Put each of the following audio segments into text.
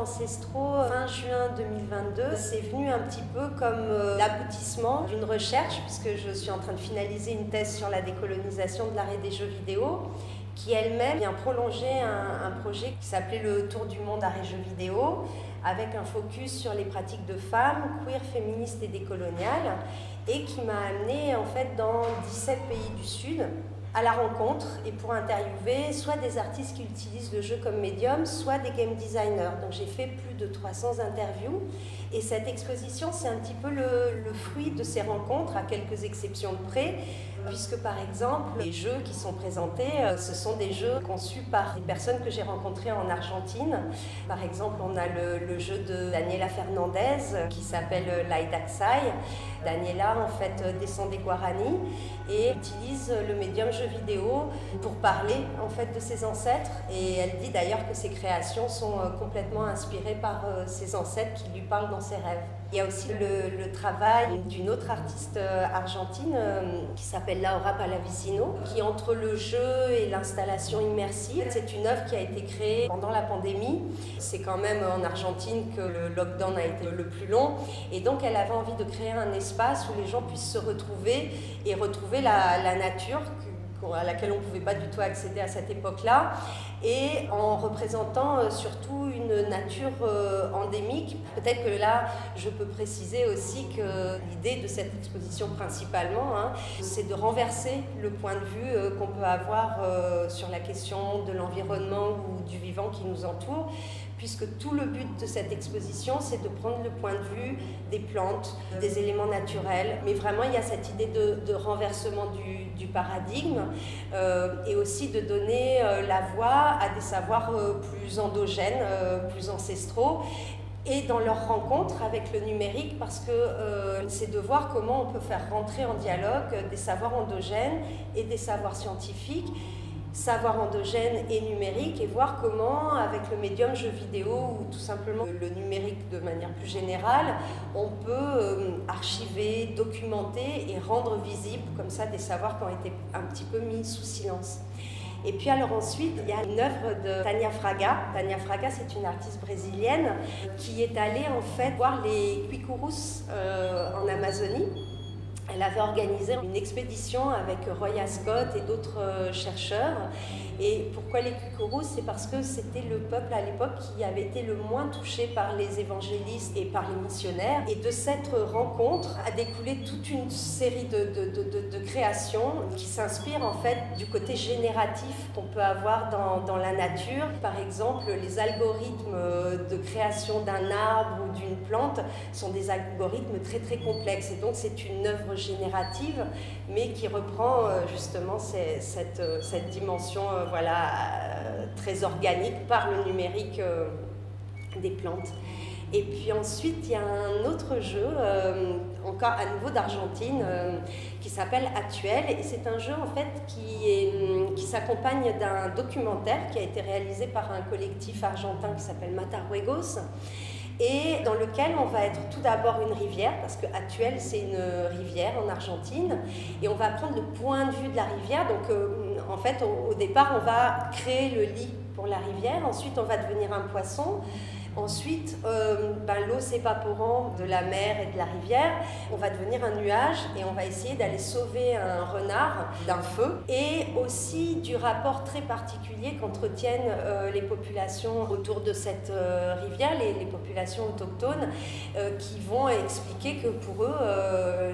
ancestraux fin juin 2022. C'est venu un petit peu comme l'aboutissement d'une recherche, puisque je suis en train de finaliser une thèse sur la décolonisation de l'art et des jeux vidéo, qui elle-même vient prolonger un projet qui s'appelait le Tour du monde art et jeux vidéo, avec un focus sur les pratiques de femmes, queer, féministes et décoloniales, et qui m'a amenée en fait dans 17 pays du Sud à la rencontre et pour interviewer soit des artistes qui utilisent le jeu comme médium, soit des game designers. Donc j'ai fait plus de 300 interviews et cette exposition c'est un petit peu le fruit de ces rencontres, à quelques exceptions de près, puisque par exemple les jeux qui sont présentés, ce sont des jeux conçus par des personnes que j'ai rencontrées en Argentine. Par exemple on a le jeu de Daniela Fernandez qui s'appelle Laidaxai. Daniela en fait descend des Guarani et utilise le médium jeu vidéo pour parler en fait de ses ancêtres, et elle dit d'ailleurs que ses créations sont complètement inspirées par ses ancêtres qui lui parlent dans ses rêves. Il y a aussi le travail d'une autre artiste argentine qui s'appelle Laura Pallavicino, qui entre le jeu et l'installation immersive, c'est une œuvre qui a été créée pendant la pandémie. C'est quand même en Argentine que le lockdown a été le plus long, et donc elle avait envie de créer un espace où les gens puissent se retrouver et retrouver la nature à laquelle on ne pouvait pas du tout accéder à cette époque-là, et en représentant surtout une nature endémique. Peut-être que là, je peux préciser aussi que l'idée de cette exposition principalement, c'est de renverser le point de vue qu'on peut avoir sur la question de l'environnement ou du vivant qui nous entoure, puisque tout le but de cette exposition, c'est de prendre le point de vue des plantes, des éléments naturels, mais vraiment il y a cette idée de renversement du paradigme, et aussi de donner la voix à des savoirs plus endogènes, plus ancestraux, et dans leur rencontre avec le numérique, parce que c'est de voir comment on peut faire rentrer en dialogue des savoirs endogènes et des savoirs scientifiques, savoir endogène et numérique, et voir comment, avec le médium jeu vidéo ou tout simplement le numérique de manière plus générale, on peut archiver, documenter et rendre visible comme ça des savoirs qui ont été un petit peu mis sous silence. Et puis alors ensuite, il y a une œuvre de Tania Fraga. Tania Fraga, c'est une artiste brésilienne qui est allée en fait voir les Cuicurus en Amazonie. Elle avait organisé une expédition avec Roy Ascott et d'autres chercheurs. Et pourquoi les Cuicurus ? C'est parce que c'était le peuple à l'époque qui avait été le moins touché par les évangélistes et par les missionnaires. Et de cette rencontre a découlé toute une série de créations qui s'inspirent en fait du côté génératif qu'on peut avoir dans la nature. Par exemple, les algorithmes de création d'un arbre ou d'une plante sont des algorithmes très très complexes. Et donc c'est une œuvre générative, mais qui reprend justement cette dimension très organique par le numérique des plantes. Et puis ensuite, il y a un autre jeu, encore à nouveau d'Argentine, qui s'appelle Actuel. Et c'est un jeu en fait qui s'accompagne d'un documentaire qui a été réalisé par un collectif argentin qui s'appelle Mataruegos, et dans lequel on va être tout d'abord une rivière, parce que Actuel c'est une rivière en Argentine, et on va prendre le point de vue de la rivière. Donc en fait au départ on va créer le lit pour la rivière, ensuite on va devenir un poisson. Ensuite, l'eau s'évaporant de la mer et de la rivière, on va devenir un nuage et on va essayer d'aller sauver un renard d'un feu, et aussi du rapport très particulier qu'entretiennent les populations autour de cette rivière, les populations autochtones, qui vont expliquer que pour eux,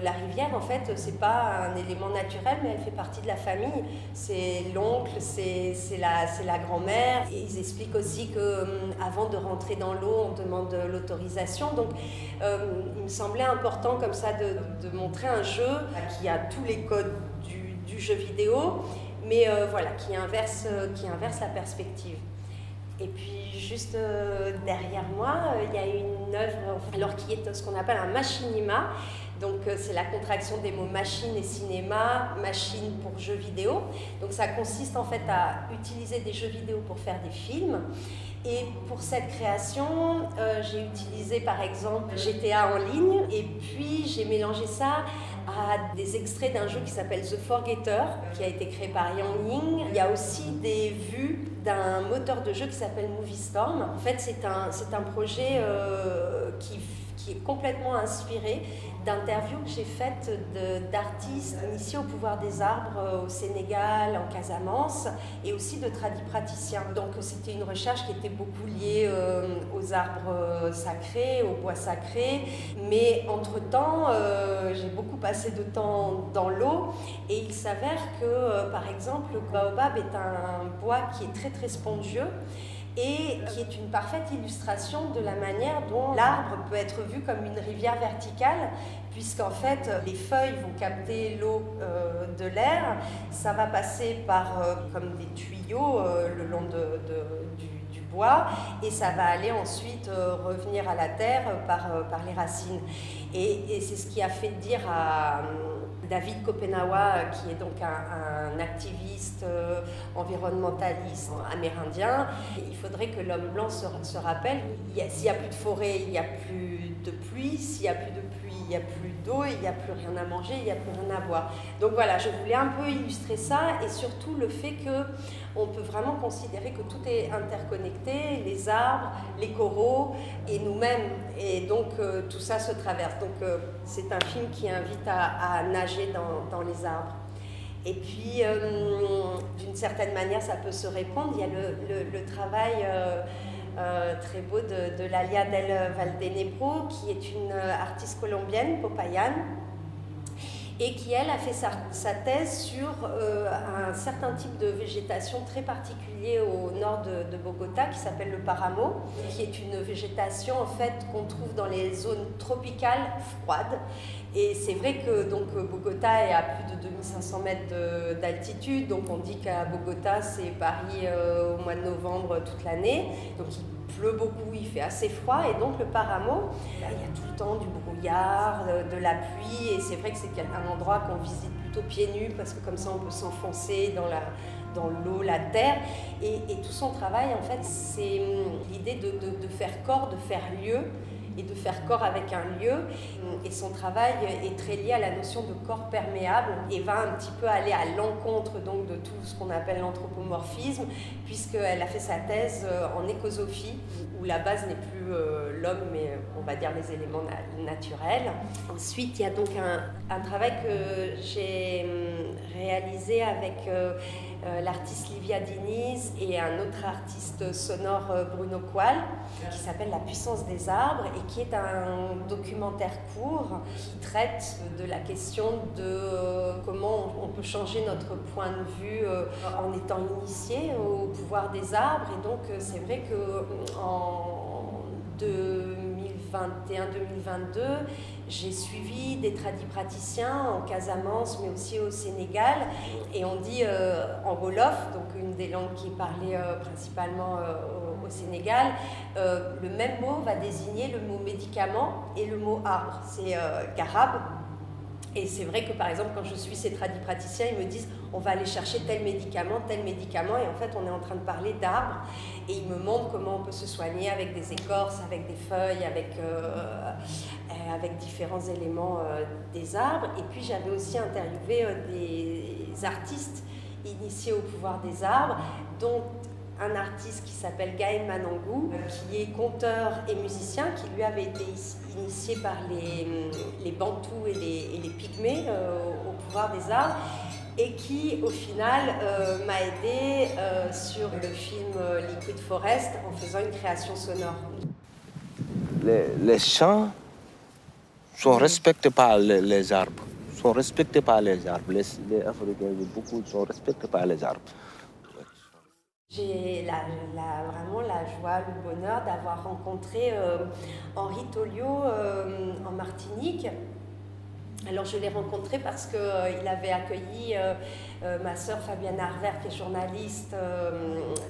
la rivière, en fait, c'est pas un élément naturel, mais elle fait partie de la famille. C'est l'oncle, c'est la grand-mère. Et ils expliquent aussi qu'avant de rentrer dans l'eau, on demande l'autorisation. Donc il me semblait important comme ça de montrer un jeu qui a tous les codes du jeu vidéo, mais qui inverse la perspective. Et puis juste derrière moi, il y a une œuvre qui est ce qu'on appelle un machinima. Donc c'est la contraction des mots machine et cinéma, machine pour jeux vidéo. Donc ça consiste en fait à utiliser des jeux vidéo pour faire des films. Et pour cette création, j'ai utilisé par exemple GTA en ligne et puis j'ai mélangé ça à des extraits d'un jeu qui s'appelle The Forgetter, qui a été créé par Yang Ying. Il y a aussi des vues d'un moteur de jeu qui s'appelle Movie Storm. En fait, c'est un projet qui est complètement inspiré d'interviews que j'ai faites d'artistes initiés au pouvoir des arbres au Sénégal, en Casamance, et aussi de tradipraticiens. Donc c'était une recherche qui était beaucoup liée aux arbres sacrés, aux bois sacrés, mais entre-temps, j'ai beaucoup passé de temps dans l'eau, et il s'avère que, par exemple, le baobab est un bois qui est très très spongieux, et qui est une parfaite illustration de la manière dont l'arbre peut être vu comme une rivière verticale, puisqu'en fait les feuilles vont capter l'eau de l'air, ça va passer par comme des tuyaux le long du bois, et ça va aller ensuite revenir à la terre par les racines. Et c'est ce qui a fait dire à David Kopenawa, qui est donc un activiste environnementaliste amérindien. Il faudrait que l'homme blanc se rappelle, s'il n'y a plus de forêt, il n'y a plus de pluie, s'il n'y a plus de pluie, il n'y a plus d'eau, il n'y a plus rien à manger, il n'y a plus rien à boire. Donc voilà, je voulais un peu illustrer ça, et surtout le fait qu'on peut vraiment considérer que tout est interconnecté, les arbres, les coraux et nous-mêmes, et donc tout ça se traverse. Donc c'est un film qui invite à nager dans les arbres. Et puis, d'une certaine manière, ça peut se répondre. Il y a le travail très beau de Lalia del Valdenebro, qui est une artiste colombienne, Popayan, et qui, elle, a fait sa thèse sur un certain type de végétation très particulier au nord de Bogota, qui s'appelle le paramo, qui est une végétation en fait qu'on trouve dans les zones tropicales froides. Et c'est vrai que donc, Bogota est à plus de 2500 mètres d'altitude, donc on dit qu'à Bogota c'est Paris au mois de novembre toute l'année, donc il pleut beaucoup, il fait assez froid, et donc le paramo, là, il y a tout le temps du brouillard, de la pluie, et c'est vrai que c'est un endroit qu'on visite plutôt pieds nus, parce que comme ça on peut s'enfoncer dans l'eau, la terre, et tout son travail en fait c'est l'idée de faire corps, de faire lieu, et de faire corps avec un lieu, et son travail est très lié à la notion de corps perméable et va un petit peu aller à l'encontre donc de tout ce qu'on appelle l'anthropomorphisme, puisqu'elle a fait sa thèse en écosophie, où la base n'est plus l'homme, mais on va dire les éléments naturels. Ensuite, il y a donc un travail que j'ai réalisé avec l'artiste Livia Diniz et un autre artiste sonore, Bruno Qual, qui s'appelle La puissance des arbres, et qui est un documentaire court qui traite de la question de comment on peut changer notre point de vue en étant initié au pouvoir des arbres. Et donc c'est vrai qu'en 2021-2022, j'ai suivi des tradipraticiens en Casamance, mais aussi au Sénégal, et on dit en wolof, donc une des langues qui est parlée principalement au Sénégal, le même mot va désigner le mot médicament et le mot arbre, c'est garab. Et c'est vrai que par exemple, quand je suis ces tradipraticiens, ils me disent on va aller chercher tel médicament, et en fait on est en train de parler d'arbres, et ils me montrent comment on peut se soigner avec des écorces, avec des feuilles, avec différents éléments des arbres. Et puis j'avais aussi interviewé des artistes initiés au pouvoir des arbres, dont un artiste qui s'appelle Gaël Manangou, qui est conteur et musicien, qui lui avait été initié par les Bantous et les Pygmées au pouvoir des arbres, et qui au final m'a aidé sur le film Liquid Forest en faisant une création sonore. Les champs sont respectés par les arbres. Les Africains, beaucoup sont respectés par les arbres. J'ai vraiment la joie, le bonheur d'avoir rencontré Henri Tolio en Martinique, Alors je l'ai rencontré parce qu'il avait accueilli ma sœur Fabienne Harvert, qui est journaliste,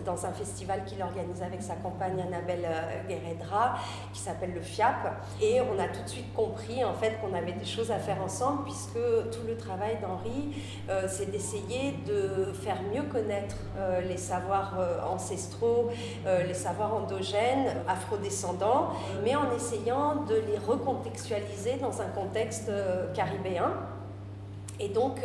dans un festival qu'il organise avec sa compagne Annabelle Guerredra, qui s'appelle le FIAP. Et on a tout de suite compris en fait qu'on avait des choses à faire ensemble, puisque tout le travail d'Henri, c'est d'essayer de faire mieux connaître les savoirs ancestraux, les savoirs endogènes, afrodescendants, mais en essayant de les recontextualiser dans un contexte caribéen. Et donc,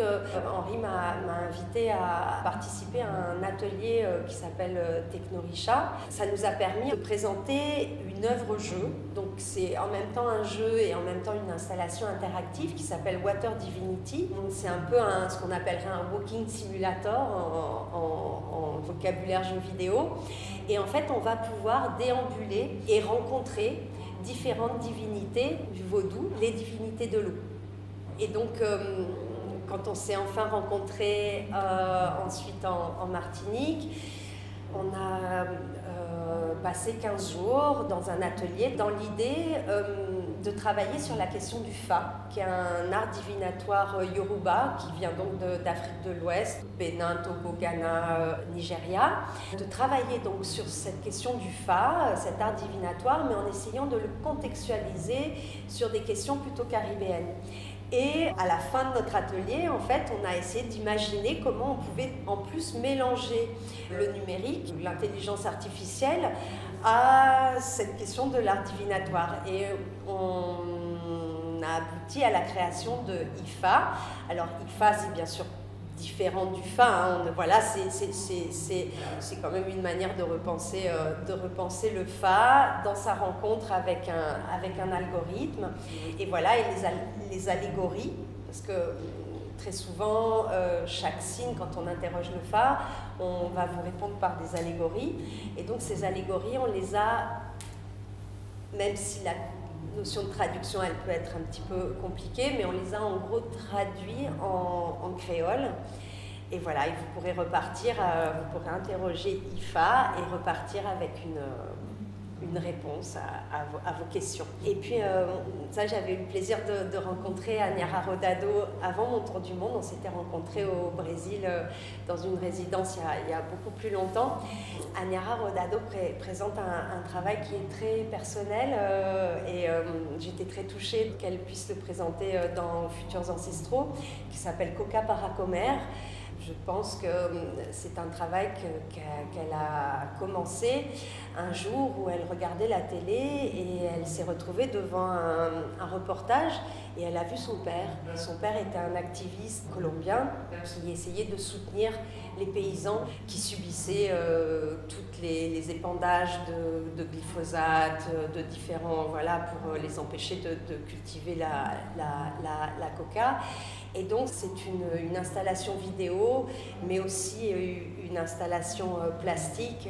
Henri m'a invité à participer à un atelier qui s'appelle Technoricha. Ça nous a permis de présenter une œuvre-jeu. Donc, c'est en même temps un jeu et en même temps une installation interactive qui s'appelle Water Divinity. Donc, c'est un peu ce qu'on appellerait un walking simulator en vocabulaire jeu vidéo. Et en fait, on va pouvoir déambuler et rencontrer différentes divinités du vaudou, les divinités de l'eau. Et donc, quand on s'est enfin rencontrés ensuite en Martinique, on a passé 15 jours dans un atelier dans l'idée de travailler sur la question du Fa, qui est un art divinatoire yoruba qui vient donc d'Afrique de l'Ouest, Bénin, Togo, Ghana, Nigeria. De travailler donc sur cette question du Fa, cet art divinatoire, mais en essayant de le contextualiser sur des questions plutôt caribéennes. Et à la fin de notre atelier, en fait, on a essayé d'imaginer comment on pouvait en plus mélanger le numérique, l'intelligence artificielle, à cette question de l'art divinatoire. Et on a abouti à la création de IFA. Alors IFA, c'est bien sûr différent du Fa, hein. Voilà, c'est quand même une manière de repenser le Fa dans sa rencontre avec un algorithme. Et voilà, et les allégories, parce que très souvent, chaque signe, quand on interroge le Fa, on va vous répondre par des allégories. Et donc ces allégories, on les a, même si la notion de traduction, elle peut être un petit peu compliquée, mais on les a en gros traduits en créole. Et voilà, et vous pourrez repartir, vous pourrez interroger IFA et repartir avec une réponse à vos questions. Et puis, ça, j'avais eu le plaisir de rencontrer Aniara Rodado avant mon tour du monde. On s'était rencontrés au Brésil dans une résidence il y a beaucoup plus longtemps. Aniara Rodado présente un travail qui est très personnel et j'étais très touchée qu'elle puisse le présenter dans Futurs Ancestraux, qui s'appelle Coca Paracomer. Je pense que c'est un travail qu'elle a commencé un jour où elle regardait la télé et elle s'est retrouvée devant un reportage et elle a vu son père. Son père était un activiste colombien qui essayait de soutenir les paysans qui subissaient toutes les épandages de glyphosate, de différents, voilà, pour les empêcher de cultiver la coca. Et donc c'est une installation vidéo, mais aussi une installation plastique,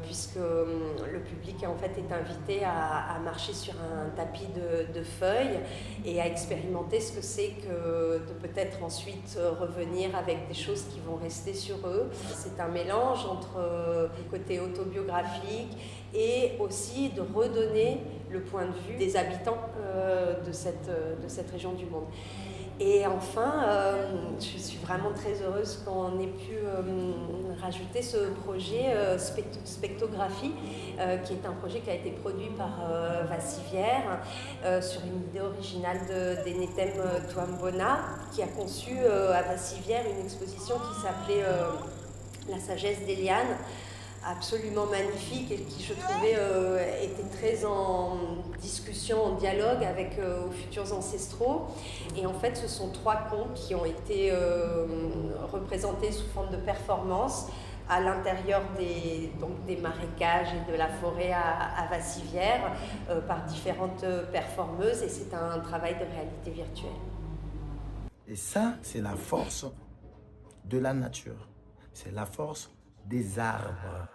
puisque le public en fait est invité à marcher sur un tapis de feuilles et à expérimenter ce que c'est que de peut-être ensuite revenir avec des choses qui vont rester sur eux. C'est un mélange entre le côté autobiographique et aussi de redonner le point de vue des habitants de cette région du monde. Et enfin, je suis vraiment très heureuse qu'on ait pu rajouter ce projet Spectographie, qui est un projet qui a été produit par Vassivière sur une idée originale d'Enetem Touambona, qui a conçu à Vassivière une exposition qui s'appelait La sagesse d'Eliane, absolument magnifique et qui, je trouvais, était très en discussion, en dialogue avec aux Futurs Ancestraux. Et en fait, ce sont 3 contes qui ont été représentés sous forme de performance à l'intérieur des marécages et de la forêt à Vassivière par différentes performeuses. Et c'est un travail de réalité virtuelle. Et ça, c'est la force de la nature. C'est la force des arbres.